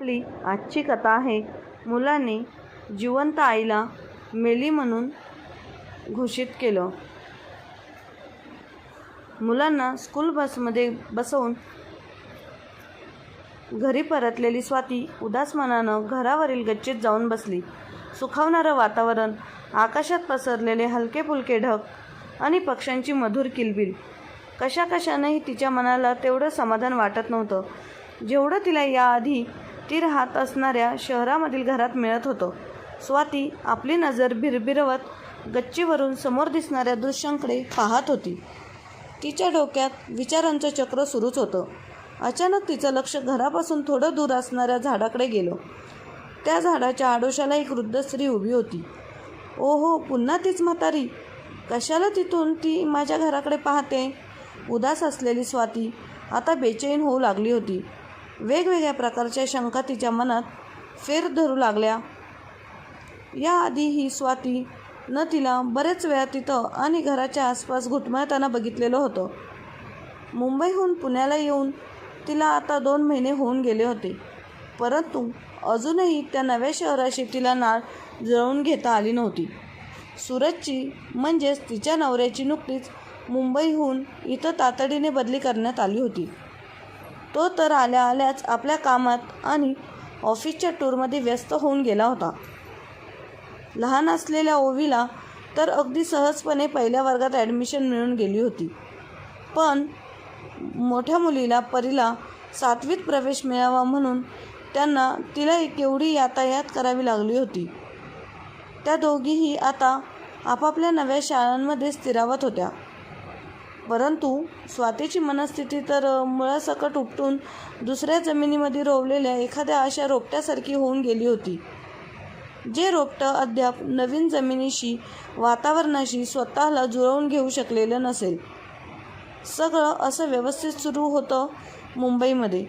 आपली आजची कथा आहे, मुलाने जिवंत आईला मेली म्हणून घोषित केलं. मुलांना स्कूल बसमध्ये बसवून घरी परतलेली स्वाती उदास मनानं घरावरील गच्चीत जाऊन बसली. सुखावणारं वातावरण, आकाशात पसरलेले हलके फुलके ढग आणि पक्ष्यांची मधुर किलबिल, कशाकशानंही तिच्या मनाला तेवढं समाधान वाटत नव्हतं जेवढं तिला याआधी ती राहत असणाऱ्या शहरामधील घरात मिळत होतं. स्वाती आपली नजर भिरभिरवत गच्चीवरून समोर दिसणाऱ्या दृश्यांकडे पाहत होती. तिच्या डोक्यात विचारांचं चक्र सुरूच होतं. अचानक तिचं लक्ष घरापासून थोडं दूर असणाऱ्या झाडाकडे गेलं. त्या झाडाच्या आडोशाला एक वृद्ध स्त्री उभी होती. ओहो, पुन्हा तीच म्हातारी. कशाला तिथून ती माझ्या घराकडे पाहते? उदास असलेली स्वाती आता बेचैन होऊ लागली होती. वेगवेगळ्या प्रकारच्या शंका तिच्या मनात फेर धरू लागल्या. याआधी ही स्वाती न तिला बरेच वेळा तिथं आणि घराच्या आसपास घुटमळताना बघितलेलं होतं. मुंबईहून पुण्याला येऊन तिला आता 2 महिने होऊन गेले होते, परंतु अजूनही त्या नव्या शहराशी तिला नाळ जुळवून घेता आली नव्हती. सूरजची म्हणजेच तिच्या नवऱ्याची नुकतीच मुंबईहून इथं तातडीने बदली करण्यात आली होती. तो तर आल्या आल्याच आपल्या कामात आणि ऑफिसच्या टूरमध्ये व्यस्त होऊन गेला होता. लहान असलेल्या ओवीला तर अगदी सहजपणे पहिल्या वर्गात ॲडमिशन मिळून गेली होती, पण मोठ्या मुलीला परीला 7वीत प्रवेश मिळावा म्हणून तिला केवढी यातायात करावी लागली होती. त्या दोघीही आता आपापल्या नव्या शाळांमध्ये स्थिरावत होत्या, परंतु स्वातीची मनस्थिती तर मुळासकट उपटून दुसऱ्या जमिनीमध्ये रोवलेल्या एखाद्या अशा रोपट्यासारखी होऊन गेली होती, जे रोपटं अद्याप नवीन जमिनीशी, वातावरणाशी स्वतःला जुळवून घेऊ शकलेलं नसेल. सगळं असं व्यवस्थित सुरू होतं मुंबईमध्ये.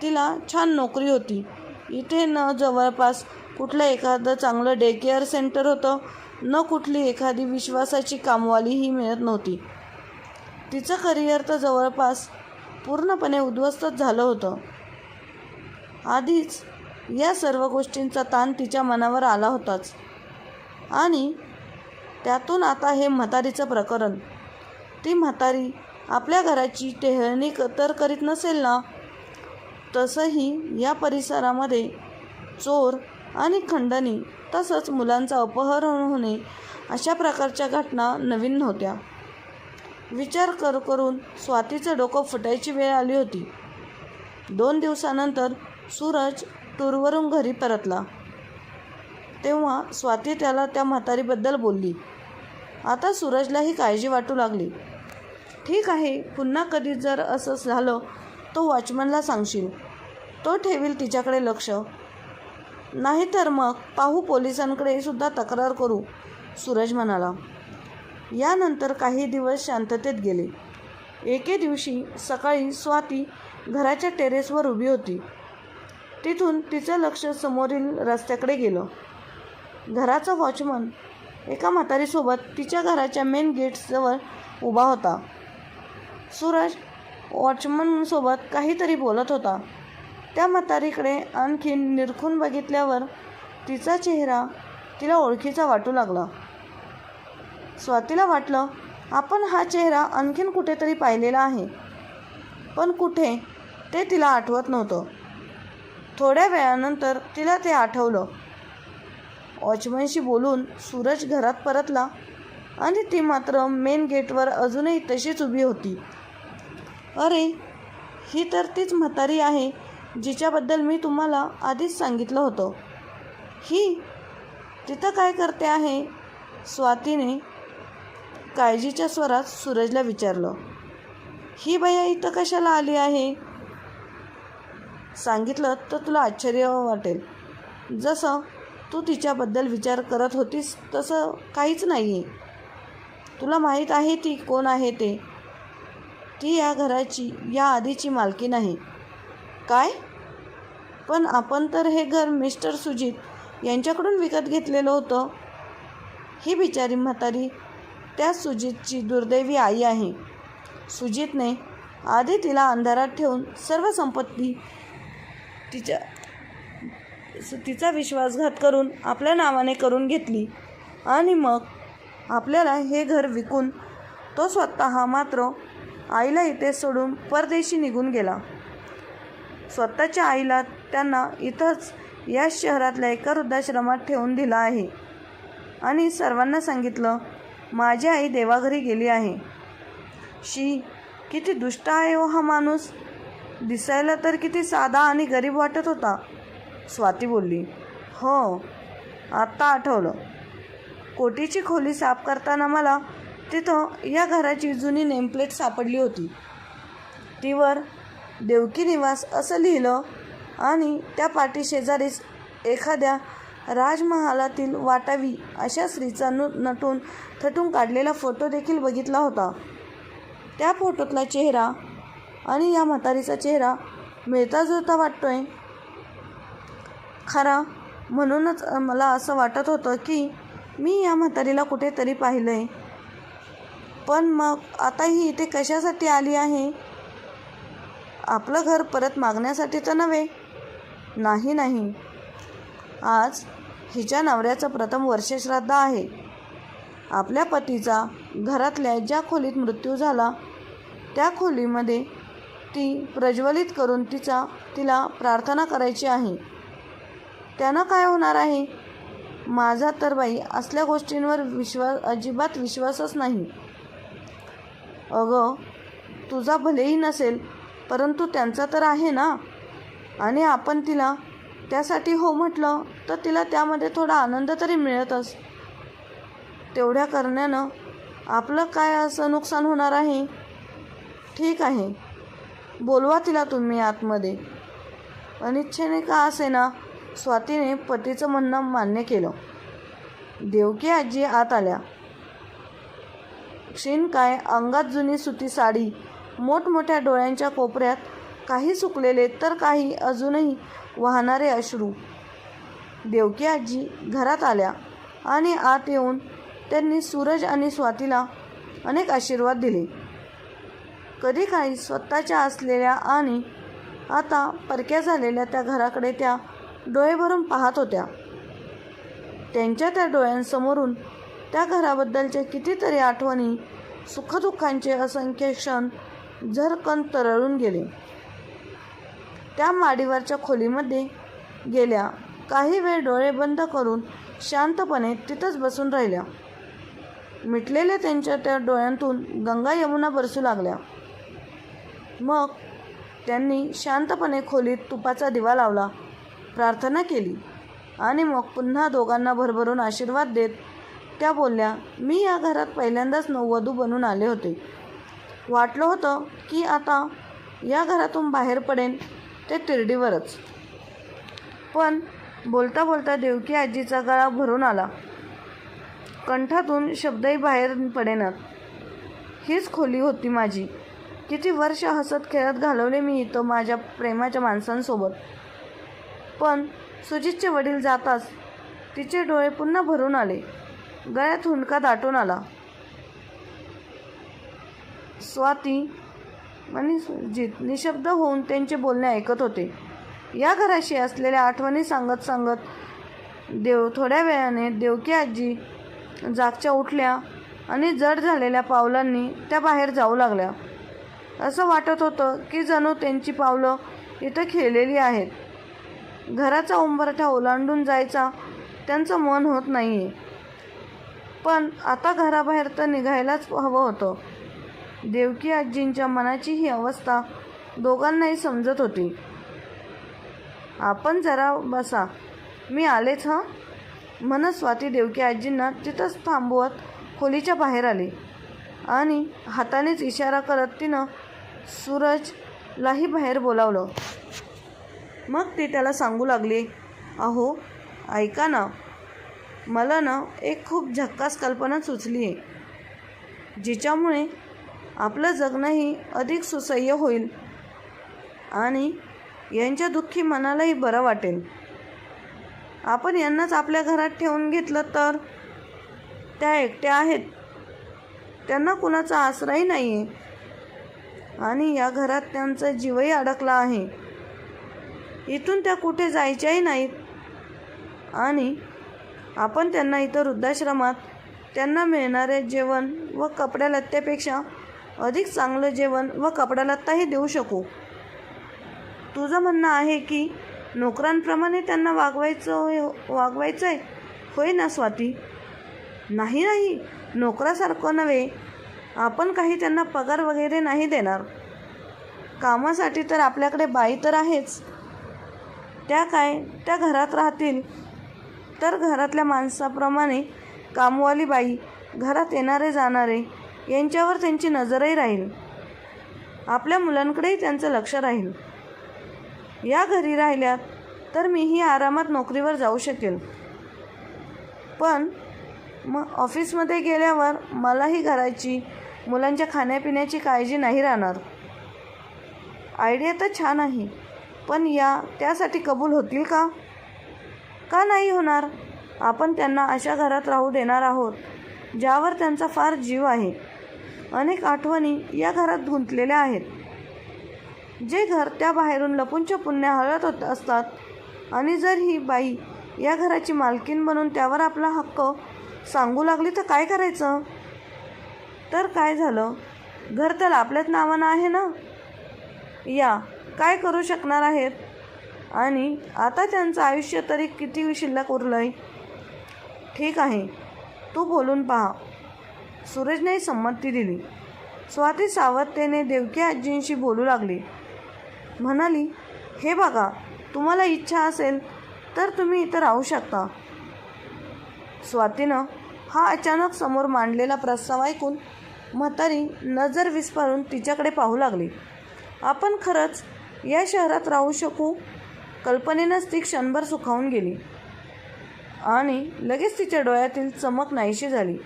तिला छान नोकरी होती. इथे न जवळपास कुठलं एखादं चांगलं डे केअर सेंटर होतं, न कुठली एखादी विश्वासाची कामवालीही मिळत नव्हती. तिचं करिअर तर जवळपास पूर्णपणे उद्ध्वस्तच झालं होतं. आधीच या सर्व गोष्टींचा ताण तिच्या मनावर आला होताच, आणि त्यातून आता हे म्हातारीचं प्रकरण. ती म्हातारी आपल्या घराची टेहळणी तर करीत नसेल ना? तसंही या परिसरामध्ये चोर आणि खंडणी तसंच मुलांचं अपहरण होणे अशा प्रकारच्या घटना नवीन नव्हत्या. विचार करून स्वातीचं डोकं फुटायची वेळ आली होती. 2 दिवसानंतर सूरज टूरवरून घरी परतला. तेव्हा स्वाती त्याला त्या म्हातारीबद्दल बोलली. आता सूरजलाही काळजी वाटू लागली. ठीक आहे, पुन्हा कधी जर असं झालं तो वॉचमनला सांगशील, तो ठेवील तिच्याकडे लक्ष. नाहीतर मग पाहू, पोलिसांकडे सुद्धा तक्रार करू, सूरज म्हणाला. यानंतर काही दिवस शांततेत गेले. एके दिवशी सकाळी स्वाती घराच्या टेरेसवर उभी होती. तिथून तिचं लक्ष समोरील रस्त्याकडे गेलं. घराचा वॉचमन एका म्हातारीसोबत तिच्या घराच्या मेन गेट्सजवळ उभा होता. सूरज वॉचमनसोबत काहीतरी बोलत होता. त्या म्हातारीकडे आणखीन निरखून बघितल्यावर तिचा चेहरा तिला ओळखीचा वाटू लागला. स्वातीला वाटलं, आपण हा चेहरा आणखीन कुठेतरी पाहिलेला आहे, पण कुठे ते तिला आठवत नव्हतं. थोड्या वेळानंतर तिला ते आठवलं. वॉचमनशी बोलून सूरज घरात परतला आणि ती मात्र मेन गेटवर अजूनही तशीच उभी होती. अरे, ही तर तीच म्हातारी आहे जिच्याबद्दल मी तुम्हाला आधीच सांगितलं होतं. ही तिथं काय करते आहे? स्वातीने काळजीच्या स्वरात सूरजला विचारलं. ही बाया इथं कशाला आली आहे? सांगितलं तर तुला आश्चर्य वाटेल. जसं तू तिच्याबद्दल विचार करत होतीस तसं काहीच नाही आहे. तुला माहीत आहे ती कोण आहे ते? ती या घराची या आधीची मालकीण आहे. काय? पण आपण तर हे घर मिस्टर सुजित यांच्याकडून विकत घेतलेलं होतं. ही बिचारी म्हातारी त्या सुजितची दुर्दैवी आई आहे. सुजितने आधी तिला अंधारात ठेवून सर्व संपत्ती तिच्या तिचा विश्वासघात करून आपल्या नावाने करून घेतली आणि मग आपल्याला हे घर विकून तो स्वतः मात्र आईला इथे सोडून परदेशी निघून गेला. स्वतःच्या आईला त्यांना इथंच या शहरातल्या एका वृद्धाश्रमात ठेवून दिलं आहे आणि सर्वांना सांगितलं माझी आई देवाघरी गेली आहे. शी, किती दुष्ट आहे हो हा माणूस. दिसायला तर किती साधा आणि गरीब वाटत होता. स्वाती बोलली. हो, आत्ता आठवलं. कोटीची खोली साफ करताना मला तिथं या घराची जुनी नेमप्लेट सापडली होती. तीवर देवकी निवास असं लिहिलं आणि त्या पाठीशेजारीच एखाद्या राजमहालातील वाटावी अशा स्त्रीचा नटून थटून काढलेला फोटो देखील बघितला होता. त्या फोटोतला चेहरा आणि या म्हातारीचा चेहरा मिळता जुळता वाटतोय. खरा म्हणूनच मला असं वाटत होतं की मी या म्हातारीला कुठेतरी पाहिलं आहे. पण मग आता ही इथे कशासाठी आली आहे? आपलं घर परत मागण्यासाठी तर नव्हे. नाही, आज हिच्या नवऱ्याचं प्रथम वर्षश्राद्ध आहे. आपल्या पतीचा घरातल्या ज्या खोलीत मृत्यू झाला त्या खोलीमध्ये ती प्रज्वलित करून तिला प्रार्थना करायची आहे. त्यानं काय होणार आहे? माझा तर बाई असल्या गोष्टींवर अजिबात विश्वासच नाही. अगं, तुझा भलेही नसेल परंतु त्यांचा तर आहे ना. आणि आपण तिला त्यासाठी हो म्हटलं तर तिला त्यामध्ये थोडा आनंद तरी मिळतच. तेवढ्या करण्यानं आपलं काय असं नुकसान होणार आहे? ठीक आहे, बोलवा तिला तुम्ही आतमध्ये. अनिच्छेने का असेना स्वातीने पतीचं म्हणणं मान्य केलं. देवकी आजी आत आल्या. क्षीणकाय अंगात जुनी सुती साडी, मोठमोठ्या डोळ्यांच्या कोपऱ्यात काही सुकलेले तर काही अजूनही वाहणारे अश्रू. देवकी आजी घरात आल्या आणि आत येऊन त्यांनी सूरज आणि स्वातीला अनेक आशीर्वाद दिले. कधी काही स्वतःच्या असलेल्या आणि आता परक्या झालेल्या त्या घराकडे त्या डोळे भरून पाहत होत्या. त्यांच्या त्या डोळ्यांसमोरून त्या घराबद्दलच्या कितीतरी आठवणी, सुखदुःखांचे असंख्य क्षण झरकन तरळून गेले. त्या माडीवरच्या खोलीमध्ये गेल्या. काही वेळ डोळे बंद करून शांतपणे तिथंच बसून राहिल्या. मिटलेल्या त्यांच्या त्या डोळ्यांतून गंगा यमुना बरसू लागल्या. मग त्यांनी शांतपणे खोलीत तुपाचा दिवा लावला, प्रार्थना केली आणि मग पुन्हा दोघांना भरभरून आशीर्वाद देत त्या बोलल्या, मी या घरात पहिल्यांदाच नववधू बनून आले होते. वाटलं होतं की आता या घरातून बाहेर पडेन ते तिरडीवरच. पण बोलता बोलता देवकी आजीचा गळा भरून आला. कंठातून शब्दही बाहेर पडेनात. हीच खोली होती माझी. किती वर्ष हसत खेळत घालवले मी इथं माझ्या प्रेमाच्या माणसांसोबत. पण सुजितचे वडील जाताच तिचे डोळे पुन्हा भरून आले. गळ्यात हुंदका दाटून आला. स्वाती आणि सुजित निशब्द होऊन त्यांचे बोलणे ऐकत होते. या घराशी असलेल्या आठवणी सांगत सांगत थोड्या वेळाने देवकी आजी जागच्या उठल्या आणि जड झालेल्या पावलांनी त्या बाहेर जाऊ लागल्या. असं वाटत होतं की जणू त्यांची पावलं इथं खेळलेली आहेत. घराचा उंबरठा ओलांडून जायचा त्यांचं मन होत नाही आहे. पण आता घराबाहेर तर निघायलाच हवं होतं. देवकी आजींच्या मनाची ही अवस्था दोघांनाही समजत होती. आपण जरा बसा, मी आलेच हं, म्हणत स्वाती देवकी आजींना तिथंच थांबवत खोलीच्या बाहेर आली आणि हातानेच इशारा करत तिनं सूरजलाही बाहेर बोलावलं. मग ती त्याला सांगू लागली, अहो ऐका ना, मला ना एक खूप झक्कास कल्पना सुचली आहे, जिच्यामुळे आपलं जगणंही अधिक सुसह्य होईल आणि यांच्या दुःखी मनालाही बरं वाटेल. आपण यांनाच आपल्या घरात ठेवून घेतलं तर त्या एकट्या आहेत, त्यांना कुणाचा आसराही नाही आहे आणि या घरात त्यांचा जीवही अडकला आहे. इथून त्या कुठे जायच्याही नाहीत. आणि आपण त्यांना इतर वृद्धाश्रमात त्यांना मिळणारे जेवण व कपड्यालत्त्यापेक्षा अधिक चांगलं जेवण व कपडालत्ताही देऊ शकू. तुझं म्हणणं आहे की नोकरांप्रमाणे त्यांना वागवायचं आहे, होय ना स्वाती? नाही नाही, नोकरासारखं नव्हे. आपण काही त्यांना पगार वगैरे नाही देणार. कामासाठी तर आपल्याकडे बाई तर आहेच. त्या घरात राहतील तर घरातल्या माणसाप्रमाणे कामवाली बाई, घरात येणारे जाणारे यांच्यावर त्यांची नजरही राहील. आपल्या मुलांकडेही त्यांचं लक्ष राहील. या घरी राहिल्यात तर मीही आरामात नोकरीवर जाऊ शकेल. पण मग ऑफिसमध्ये गेल्यावर मलाही घराची, मुलांच्या खाण्यापिण्याची काळजी नाही राहणार. आयडिया तर छान आहे, पण त्यासाठी कबूल होतील का? का नाही होणार? आपण त्यांना अशा घरात राहू देणार आहोत ज्यावर त्यांचा फार जीव आहे. अनेक आठवणी या घरात गुंतलेल्या आहेत. जे घर त्या बाहेरून लपून छपून हळत असतात. आणि जर ही बाई या घराची मालकीण बनून त्यावर आपला हक्क सांगू लागली तर काय करायचं? तर काय झालं? घर तर आपल्याच नावानं आहे ना. काय करू शकणार आहेत? आणि आता त्यांचं आयुष्य तरी किती शिल्लक उरलंय? ठीक आहे, तू बोलून पहा. सूरजने संमती दिली. स्वाती सावधतेने देवकी आजींशी बोलू लागली. म्हणाली, हे बघा, तुम्हाला इच्छा असेल तर तुम्ही इथं राहू शकता. स्वातीनं हा अचानक समोर मांडलेला प्रस्ताव ऐकून म्हातारी नजर विस्फारून तिच्याकडे पाहू लागली. आपण खरंच या शहरात राहू शकू? कल्पनेनंच ती क्षणभर सुखावून गेली आणि लगेच तिच्या डोळ्यातील चमक नाहीशी झाली.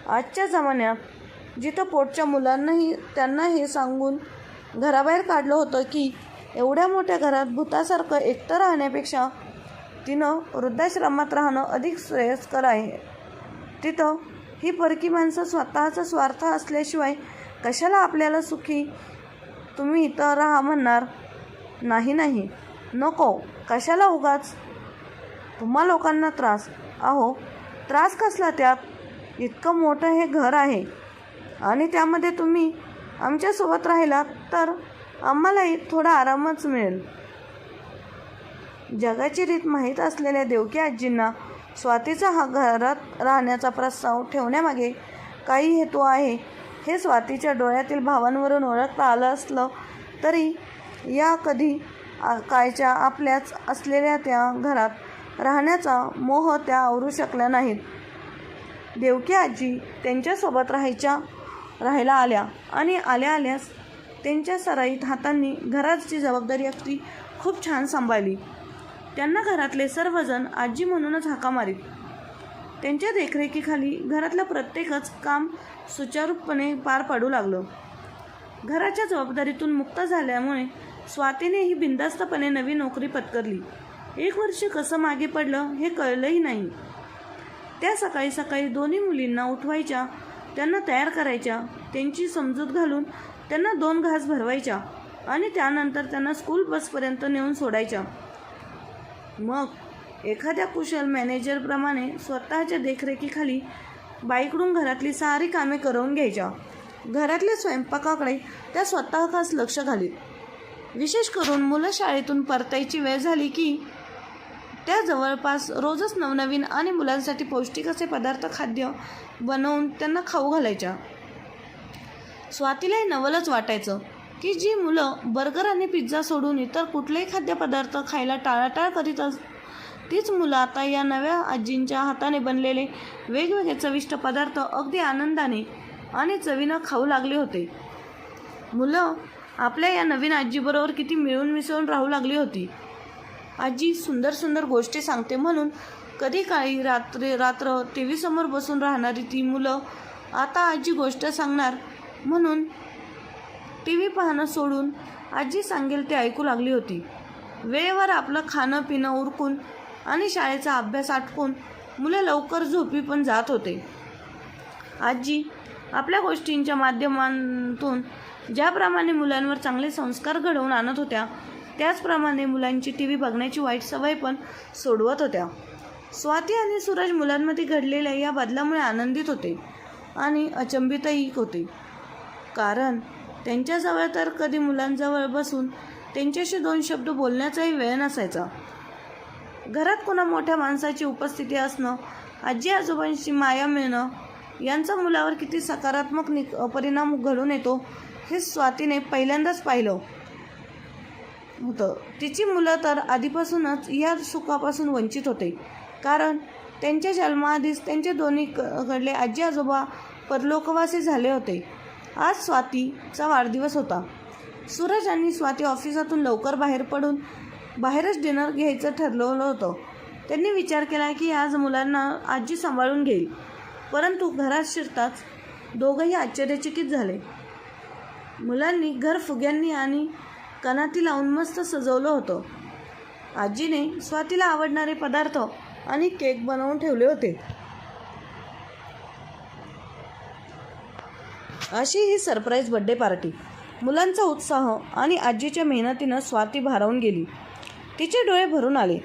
आजच्या जमान्यात जिथं पोटच्या मुलांनाही त्यांना हे सांगून घराबाहेर काढलं होतं की एवढ्या मोठ्या घरात भूतासारखं एकटं राहण्यापेक्षा तिनं वृद्धाश्रमात राहणं अधिक श्रेयस्कर आहे. तिथं ही परकी माणसं स्वतःचा स्वार्थ असल्याशिवाय कशाला आपल्याला सुखी तुम्ही इथं राहा म्हणणार? नाही, नको. कशाला उगाच तुम्हा लोकांना त्रास? अहो, त्रास कसला त्यात? इतकं मोठं हे घर आहे आणि त्यामध्ये तुम्ही आमच्यासोबत राहिलात तर आम्हालाही थोडा आरामच मिळेल. जगाची रीत माहीत असलेल्या देवकी आजींना स्वातीचा हा घरात राहण्याचा प्रस्ताव ठेवण्यामागे काही हेतू आहे हे स्वातीच्या डोळ्यातील भावांवरून ओळखता आलं असलं तरी या कधी कायच्या आपल्याच असलेल्या त्या घरात राहण्याचा मोह त्या आवरू शकल्या नाहीत. देवकी आजी त्यांच्यासोबत राहायला आल्या आणि आल्याच त्यांच्या सराईत हातांनी घराची जबाबदारी अगदी खूप छान सांभाळली. त्यांना घरातले सर्वजण आजी म्हणूनच हाका मारीत. त्यांच्या देखरेखीखाली घरातलं प्रत्येकच काम सुचारूपणे पार पाडू लागलं. घराच्या जबाबदारीतून मुक्त झाल्यामुळे स्वातीनेही बिनधास्तपणे नवी नोकरी पत्करली. 1 वर्ष कसं मागे पडलं हे कळलंही नाही. त्या सकाळी सकाळी दोन्ही मुलींना उठवायच्या, त्यांना तयार करायच्या, त्यांची समजूत घालून त्यांना 2 घास भरवायच्या आणि त्यानंतर त्यांना स्कूल बसपर्यंत नेऊन सोडायच्या. मग एखाद्या कुशल मॅनेजरप्रमाणे स्वतःच्या देखरेखीखाली बाईकडून घरातली सारी कामे करवून घ्यायच्या. घरातल्या स्वयंपाकाकडे त्या स्वतः खास लक्ष घालीत. विशेष करून मुलं शाळेतून परतायची वेळ झाली की त्या जवळपास रोजच नवनवीन आणि मुलांसाठी पौष्टिक असे खाद्य बनवून त्यांना खाऊ घालायच्या. स्वातीलाही नवलच वाटायचं की जी मुलं बर्गर आणि पिझ्झा सोडून इतर कुठलेही खाद्यपदार्थ खायला टाळाटाळ करीत तीच मुलं आता या नव्या आजींच्या हाताने बनलेले वेगवेगळे चविष्ट पदार्थ अगदी आनंदाने आणि चवीनं खाऊ लागले होते. मुलं आपल्या या नवीन आजीबरोबर किती मिळून मिसळून राहू लागली होती. आजी सुंदर सुंदर गोष्टी सांगते म्हणून कधी काळी रात्र टी व्ही समोर बसून राहणारी ती मुलं आता आजी गोष्ट सांगणार म्हणून टी व्ही पाहणं सोडून आजी सांगेल ते ऐकू लागली होती. वेळेवर आपलं खाणं पिणं उरकून आणि शाळेचा अभ्यास आटपून मुलं लवकर झोपी पण जात होते. आजी आपल्या गोष्टींच्या माध्यमातून ज्याप्रमाणे मुलांवर चांगले संस्कार घडवून आणत होत्या त्याचप्रमाणे मुलांची TV बघण्याची वाईट सवय पण सोडवत होत्या. स्वाती आणि सूरज मुलांमध्ये घडलेल्या या बदलामुळे आनंदित होते आणि अचंबितही होते, कारण त्यांच्याजवळ तर कधी मुलांजवळ बसून त्यांच्याशी 2 शब्द बोलण्याचाही वेळ नसायचा. घरात कोणा मोठ्या माणसाची उपस्थिती असणं, आजी आजोबांची माया मिळणं यांचा मुलावर किती सकारात्मक परिणाम घडून येतो हे स्वातीने पहिल्यांदाच पाहिलं होतं. तिची मुलं तर आधीपासूनच या सुखापासून वंचित होते, कारण त्यांच्या जन्माआधीच त्यांचे दोन्हीकडले आजी आजोबा परलोकवासी झाले होते. आज स्वातीचा वाढदिवस होता. सूरज आणि स्वाती ऑफिसातून लवकर बाहेर पडून बाहेरच डिनर घ्यायचं ठरवलं होतं. त्यांनी विचार केला की आज मुलांना आजी सांभाळून घेईल, परंतु घरात शिरताच दोघंही आश्चर्यचकित झाले. मुलांनी घर फुग्यांनी आणि कणाती लावून मस्त सजवलं होतं. आजीने स्वातीला आवडणारे पदार्थ आणि केक बनवून ठेवले होते. अशी ही सरप्राईज बर्थडे पार्टी. मुलांचा उत्साह आणि आजीच्या मेहनतीनं स्वाती भारावून गेली. तिचे डोळे भरून आले.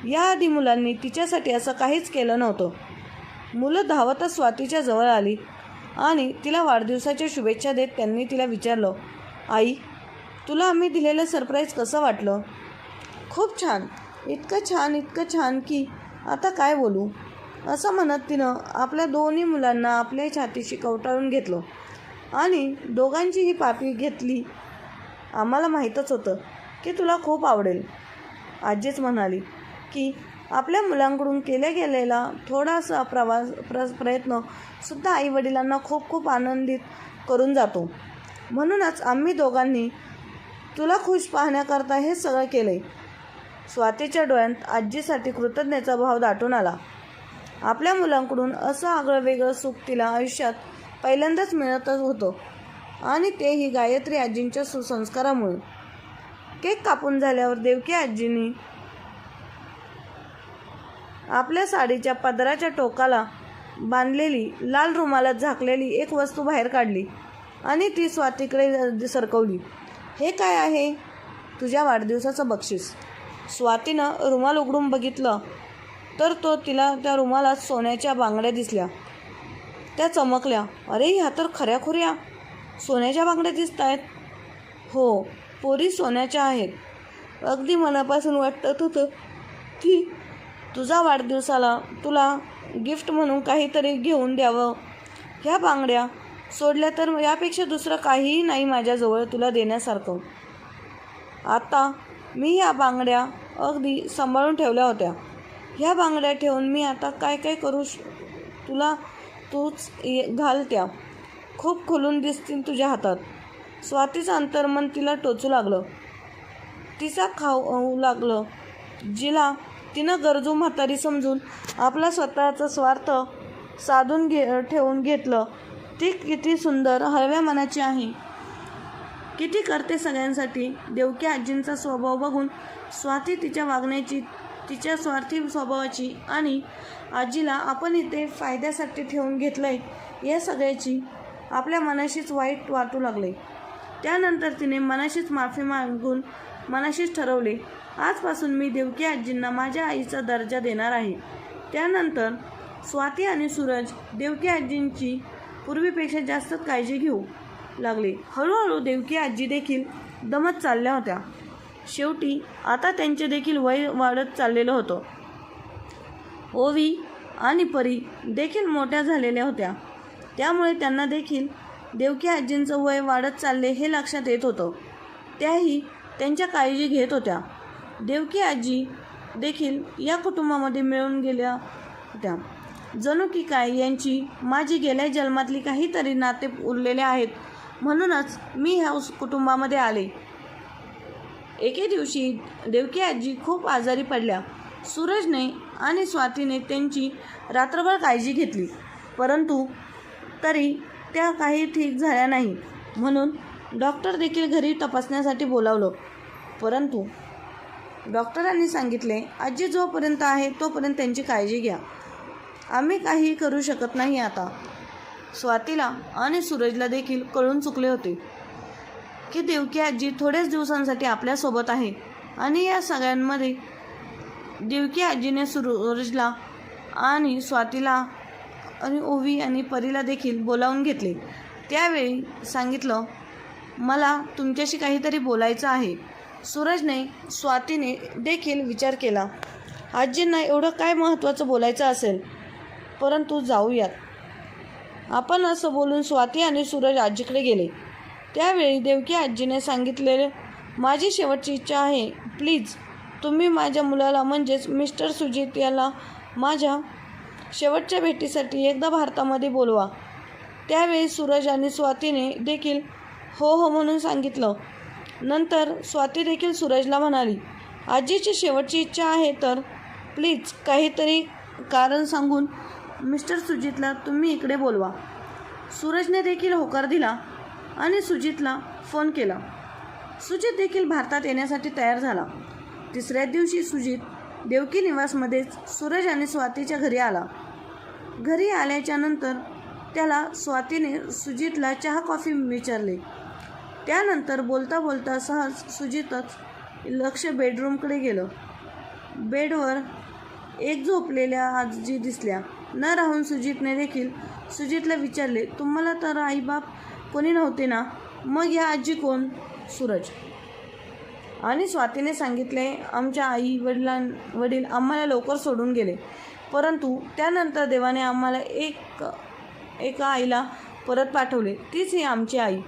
याआधी मुलांनी तिच्यासाठी असं काहीच केलं नव्हतं. मुलं धावतच स्वातीच्या जवळ आली आणि तिला वाढदिवसाच्या शुभेच्छा देत त्यांनी तिला विचारलं, आई, तुला आम्ही दिलेलं सरप्राईज कसं वाटलं? खूप छान, इतकं छान की आता काय बोलू, असं म्हणत तिनं आपल्या दोन्ही मुलांना आपल्या छातीशी कवटाळून घेतलं आणि दोघांचीही पापी घेतली. आम्हाला माहीतच होतं की तुला खूप आवडेल. आजीच म्हणाली की आपल्या मुलांकडून केल्या गेलेला थोडासा प्रयत्नसुद्धा आईवडिलांना खूप खूप आनंदित करून जातो. म्हणूनच आम्ही दोघांनी तुला खुश पाहण्याकरता हे सगळं केलं. स्वातीच्या डोळ्यात आजीसाठी कृतज्ञतेचा भाव दाटून आला. आपल्या मुलांकडून असं आगळं वेगळं सुख तिला आयुष्यात पहिल्यांदाच मिळतच होतं आणि तेही गायत्री आजींच्या सुसंस्कारामुळे. केक कापून झाल्यावर देवकी आजींनी आपल्या साडीच्या पदराच्या टोकाला बांधलेली लाल रुमालात झाकलेली एक वस्तू बाहेर काढली आणि ती स्वातीकडे सरकवली. हे काय आहे? तुझ्या वाढदिवसाचं बक्षीस. स्वातीनं रुमाल उघडून बघितलं तर तिला त्या रुमालात सोन्याच्या बांगड्या दिसल्या. त्या चमकल्या. अरे, ह्या तर खऱ्याखुऱ्या सोन्याच्या बांगड्या दिसत आहेत. हो, पोरी सोन्याच्या आहेत. अगदी मनापासून वाटत होतं की तुझा वाढदिवसाला तुला गिफ्ट म्हणून काहीतरी घेऊन द्यावं. ह्या बांगड्या सोडल्या तर यापेक्षा दुसरं काहीही नाही माझ्याजवळ तुला देण्यासारखं. आता मी ह्या बांगड्या अगदी सांभाळून ठेवल्या होत्या. ह्या बांगड्या ठेवून मी आता काय काय करू? तुला तूच घाल. त्या खूप खुलून दिसतील तुझ्या हातात. स्वातीचं अंतर्मन तिला टोचू लागलं. तिचा खाऊ लागलं. जिला तिनं गरजू म्हातारी समजून आपला स्वतःचा स्वार्थ साधून ठेवून घेतलं. ती किती सुंदर हळव्या मनाची आहे, किती करते सगळ्यांसाठी. देवकी आजींचा स्वभाव बघून स्वाती तिच्या वागण्याची, तिच्या स्वार्थी स्वभावाची आणि आजीला आपण इथे फायद्यासाठी ठेवून घेतलंय या सगळ्याची आपल्या मनाशीच वाईट वाटू लागले. त्यानंतर तिने मनाशीच माफी मागून मनाशीच ठरवले, आजपासून मी देवकी आजींना माझ्या आईचा दर्जा देणार आहे. त्यानंतर स्वाती आणि सूरज देवकी आजींची पूर्वीपेक्षा जास्तच काळजी घेऊ लागले. हळूहळू देवकी आजी देखील दमत चालल्या होत्या. शेवटी आता त्यांचे देखील वय वाढत चाललेलं होतं. ओवी आणि परी देखील मोठ्या झालेल्या होत्या. त्यामुळे त्यांना देखील देवकी आजींचं वय वाढत चालले हे लक्षात येत होतं. त्याही त्यांच्या काळजी घेत होत्या. देवकी आजी देखील या कुटुंबामध्ये मिळून गेल्या होत्या. जणू की काय यांची माझी गेल्या जन्मातली काहीतरी नाते उरलेले आहेत, म्हणूनच मी ह्या कुटुंबामध्ये आले. एके दिवशी देवकी आजी खूप आजारी पडल्या. सूरजने आणि स्वातीने त्यांची रात्रभर काळजी घेतली, परंतु तरी त्या काही ठीक झाल्या नाही. म्हणून डॉक्टर देखील घरी तपासण्यासाठी बोलावलं, परंतु डॉक्टरांनी सांगितले, आजी जोपर्यंत आहे तोपर्यंत त्यांची काळजी घ्या, आम्ही काहीही करू शकत नाही आता. स्वातीला आणि सूरजला देखील कळून चुकले होते की देवकी आजी थोड्याच दिवसांसाठी आपल्यासोबत आहे, आणि या सगळ्यांमध्ये देवकी आजीने सूरजला आणि स्वातीला आणि ओवी आणि परीला देखील बोलावून घेतले. त्यावेळी सांगितलं, मला तुमच्याशी काहीतरी बोलायचं आहे. सूरजने स्वातीने देखील विचार केला, आजींना एवढं काय महत्त्वाचं बोलायचं असेल, परंतु जाऊयात आपण, असं बोलून स्वाती आणि सूरज आजीकडे गेले. त्यावेळी देवकी आजीने सांगितलेले, माझी शेवटची इच्छा आहे, प्लीज तुम्ही माझ्या मुलाला म्हणजेच मिस्टर सुजित याला माझ्या शेवटच्या भेटीसाठी एकदा भारतामध्ये बोलवा. त्यावेळी सूरज आणि स्वातीने देखील हो हो म्हणून सांगितलं. नंतर स्वाती देखील सूरजला म्हणाली, आजीची शेवटची इच्छा आहे तर प्लीज काहीतरी कारण सांगून मिस्टर सुजितला तुम्ही इकडे बोलवा. सूरजने देखील होकार दिला आणि सुजितला फोन केला. सुजित देखील भारतात येण्यासाठी तयार झाला. तिसऱ्या दिवशी सुजित देवकी निवासमध्येच सूरज आणि स्वातीच्या घरी आला. घरी आल्याच्या नंतर त्याला स्वातीने सुजितला चहा कॉफी विचारले. त्यानंतर बोलता बोलता सहज सुजितच लक्ष बेडरूमकडे गेलं. बेडवर एक झोपलेल्या आजी दिसल्या. न राहून सुजितने देखील सुजितला विचारले, तुम्हाला तर आईबाप कोणी नव्हते ना, मग या आजी कोण? सूरज आणि स्वातीने सांगितले, आमच्या आई वडील आम्हाला लवकर सोडून गेले, परंतु त्यानंतर देवाने आम्हाला एका आईला परत पाठवले, तीच ही आमची आई.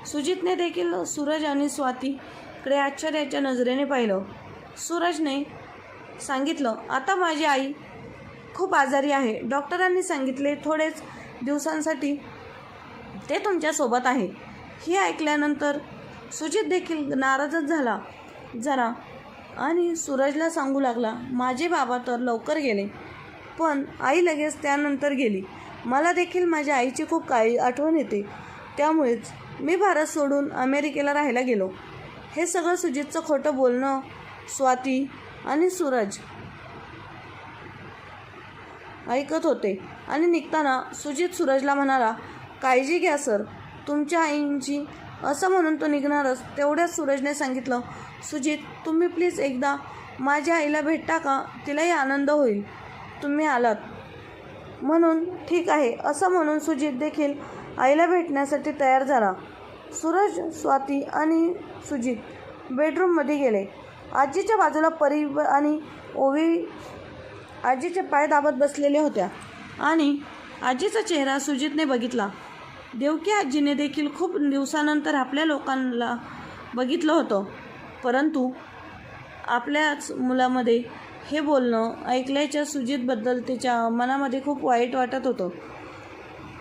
सुजितने देखील सूरज आणि स्वातीकडे आश्चर्याच्या नजरेने पाहिलं. सूरजने सांगितलं, आता माझी आई खूप आजारी आहे. डॉक्टरांनी सांगितले थोडेच दिवसांसाठी ते तुमच्यासोबत आहे. हे ऐकल्यानंतर सुजित देखील नाराजच झाला जरा आणि सूरजला सांगू लागला, माझे बाबा तर लवकर गेले, पण आई लगेच त्यानंतर गेली. मला देखील माझ्या आईची खूप आठवण येते, त्यामुळेच मी भारत सोडून अमेरिकेला राहायला गेलो. हे सगळं सुजितचं खोटं बोलणं स्वाती आणि सूरज ऐकत होते. आणि निघताना सुजित सूरजला म्हणाला, काळजी घ्या सर तुमच्या आईंची, असं म्हणून तो निघणारच. तेवढ्याच सूरजने सांगितलं, सुजित तुम्ही प्लीज एकदा माझ्या आईला भेटा का, तिलाही आनंद होईल तुम्ही आलात म्हणून. ठीक आहे असं म्हणून सुजित देखील आईला भेटण्यासाठी तयार झाला. सूरज, स्वाती आणि सुजित बेडरूममध्ये गेले. आजीच्या बाजूला परी आणि ओवी आजीचे पाय दाबत बसलेल्या होत्या आणि आजीचा चेहरा सुजितने बघितला. देवकी आजीने देखील खूप दिवसानंतर आपल्या लोकांना बघितलं होतं, परंतु आपल्याच मुलामध्ये हे बोलणं ऐकल्याच्या सुजितबद्दल तिच्या मनामध्ये खूप वाईट वाटत होतं.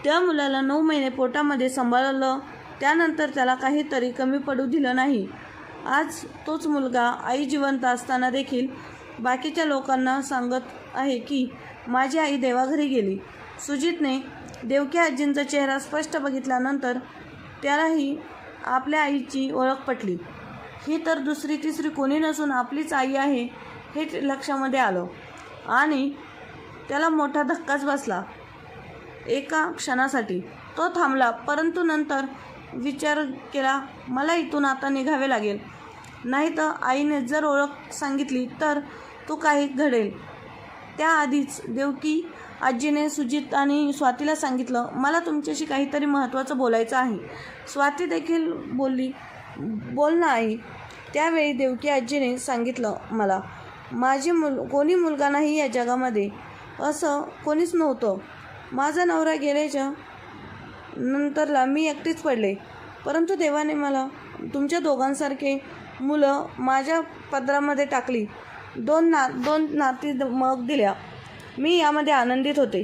त्या मुलाला 9 महिने पोटामध्ये सांभाळलं, त्यानंतर त्याला काहीतरी कमी पडू दिलं नाही. आज तोच मुलगा आई जिवंत असताना देखील बाकीच्या लोकांना सांगत आहे की माझी आई देवाघरी गेली. सुजितने देवकी आजींचा चेहरा स्पष्ट बघितल्यानंतर त्यालाही आपल्या आईची ओळख पटली. ही तर दुसरी तिसरी कोणी नसून आपलीच आई आहे हे लक्षामध्ये आलं आणि त्याला मोठा धक्काच बसला. एका क्षणासाठी तो थांबला, परंतु नंतर विचार केला, मला इथून आता निघावे लागेल, नाही तर आईने जर ओळख सांगितली तर तो काही घडेल. त्याआधीच देवकी आजीने सुजित आणि स्वातीला सांगितलं, मला तुमच्याशी काहीतरी महत्त्वाचं बोलायचं आहे. स्वाती देखील बोलली, बोल ना आई. त्यावेळी देवकी आजीने सांगितलं, मला माझी कोणी मुलगा नाही या जगामध्ये, असं कोणीच नव्हतं. माझा नवरा गेल्याच्या नंतरला मी एकटीच पडले, परंतु देवाने मला तुमच्या दोघांसारखे मुलं माझ्या पदरामध्ये टाकली. दोन नाती मग दिल्या. मी यामध्ये आनंदित होते.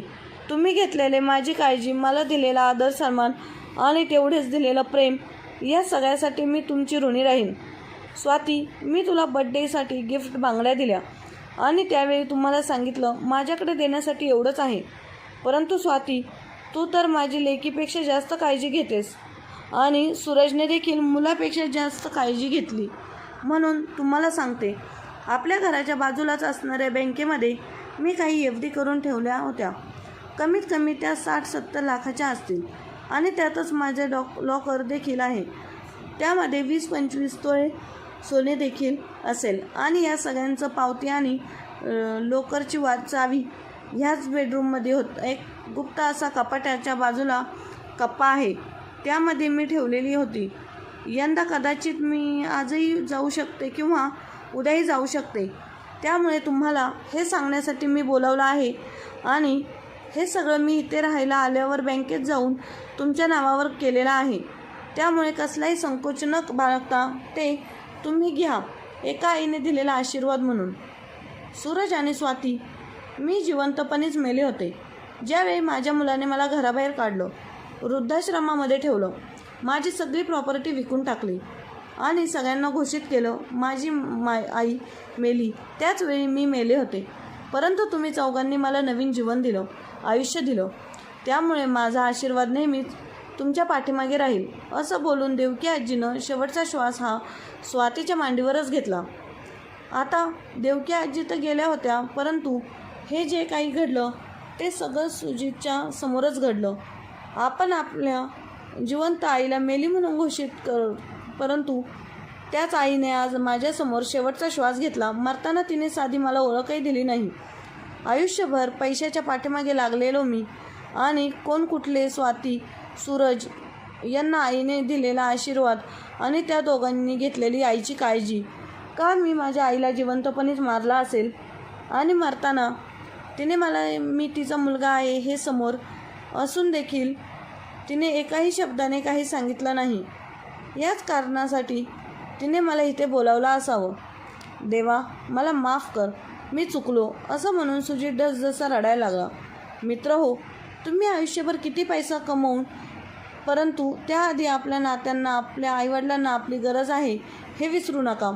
तुम्ही घेतलेले माझी काळजी, मला दिलेला आदर सन्मान आणि तेवढेच दिलेलं प्रेम, या सगळ्यासाठी मी तुमची ऋणी राहीन. स्वाती, मी तुला बड्डेसाठी गिफ्ट बांगड्या दिल्या आणि त्यावेळी तुम्हाला सांगितलं माझ्याकडे देण्यासाठी एवढंच आहे, परंतु स्वाती तू तर माझी लेकीपेक्षा जास्त काळजी घेतेस आणि सूरजने देखील मुलापेक्षा जास्त काळजी घेतली. म्हणून तुम्हाला सांगते, आपल्या घराच्या बाजूलाच असणाऱ्या बँकेमध्ये मी काही FD करून ठेवल्या होत्या. कमीत कमी त्या 60-70 लाखाच्या असतील आणि त्यातच माझे लॉकर देखील आहे. त्यामध्ये 20-25 तोळे सोने देखील असेल आणि या सगळ्यांचं पावती आणि लोकरची चावी ह्याच बेडरूममध्ये होत. एक गुप्त असा कपाटाच्या बाजूला कप्पा आहे, त्यामध्ये मी ठेवलेली होती. यंदा कदाचित मी आजही जाऊ शकते किंवा उद्याही जाऊ शकते. त्यामुळे तुम्हाला हे सांगण्यासाठी मी बोलावलं आहे आणि हे सगळं मी इथे राहायला आल्यावर बँकेत जाऊन तुमच्या नावावर केलेलं आहे. त्यामुळे कसलाही संकोच न बाळगता ते तुम्ही घ्या, एका आईने दिलेला आशीर्वाद म्हणून. सूरज आणि स्वाती, मी जिवंतपणेच मेले होते. ज्यावेळी माझ्या मुलाने मला घराबाहेर काढलं, वृद्धाश्रमामध्ये ठेवलं, माझी सगळी प्रॉपर्टी विकून टाकली आणि सगळ्यांना घोषित केलं माझी आई मेली, त्याच वेळी मी मेले होते. परंतु तुम्ही चौघांनी मला नवीन जीवन दिलं, आयुष्य दिलं. त्यामुळे माझा आशीर्वाद नेहमीच तुमच्या पाठीमागे राहील. असं बोलून देवकी आजीनं शेवटचा श्वास हा स्वातीच्या मांडीवरच घेतला. आता देवकी आजी तर गेल्या होत्या, परंतु हे जे काही घडलं ते सगळं सुजितच्या समोरच घडलं. आपण आपल्या जिवंत आईला मेली म्हणून घोषित परंतु त्याच आईने आज माझ्यासमोर शेवटचा श्वास घेतला. मरताना तिने साधी मला ओळखही दिली नाही. आयुष्यभर पैशाच्या पाठीमागे लागलेलो मी आणि कोण कुठले स्वाती, सूरज यांना आईने दिलेला आशीर्वाद आणि त्या दोघांनी घेतलेली आईची काळजी. का मी माझ्या आईला जिवंतपणेच मारला असेल आणि मरताना तिने मला मी तिचा मुलगा आहे हे समोर असून देखील तिने एकाही शब्दाने काही सांगितलं नाही. याच कारणासाठी तिने मला इथे बोलावलं असावं. देवा, मला माफ कर, मी चुकलो, असं म्हणून सुजित जसा रडायला लागला. मित्र हो, तुम्ही आयुष्यभर किती पैसा कमवून, परंतु त्याआधी आपल्या नात्यांना, आपल्या आईवडिलांना आपली गरज आहे हे विसरू नका.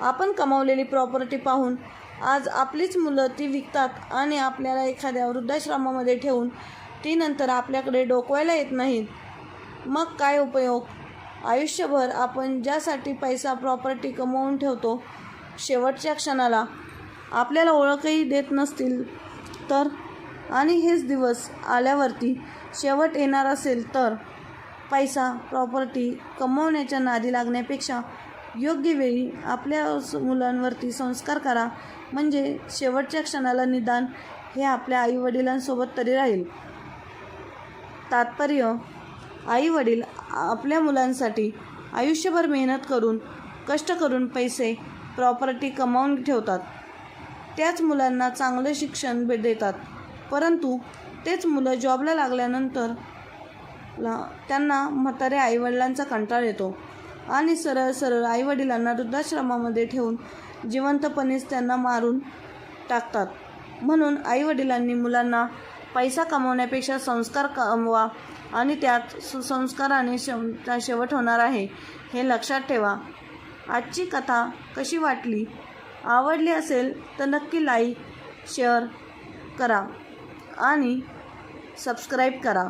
आपण कमावलेली प्रॉपर्टी पाहून आज आपलीच मुलं ती विकतात आणि आपल्याला एखाद्या वृद्धाश्रमामध्ये ठेवून ती नंतर आपल्याकडे डोकवायला येत नाहीत. मग काय उपयोग? आयुष्यभर आपण ज्यासाठी पैसा, प्रॉपर्टी कमवून ठेवतो, शेवटच्या क्षणाला आपल्याला ओळखही देत नसतील तर, आणि हेच दिवस आल्यावरती शेवट येणार असेल तर, पैसा, प्रॉपर्टी कमवण्याच्या नादी लागण्यापेक्षा योग्य वेळी आपल्या मुलांवरती संस्कार करा, म्हणजे शेवटच्या क्षणाला निदान हे आपल्या आईवडिलांसोबत तरी राहील. तात्पर्य: आईवडील आपल्या मुलांसाठी आयुष्यभर मेहनत करून, कष्ट करून पैसे, प्रॉपर्टी कमावून ठेवतात. त्याच मुलांना चांगलं शिक्षण देतात, परंतु तेच मुलं जॉबला लागल्यानंतर त्यांना म्हाताऱ्या आईवडिलांचा कंटाळा येतो आणि सरळ सरळ आईवडिलांना वृद्धाश्रमामध्ये ठेवून जिवंतपणेच त्यांना मारून टाकतात. म्हणून आईवडिलांनी मुलांना पैसा कमवण्यापेक्षा संस्कार कमवा आणि त्यात सुसंस्काराने शेवट होणार आहे हे लक्षात ठेवा. आजची कथा कशी वाटली? आवडली असेल तर नक्की लाईक, शेअर करा आणि सबस्क्राईब करा.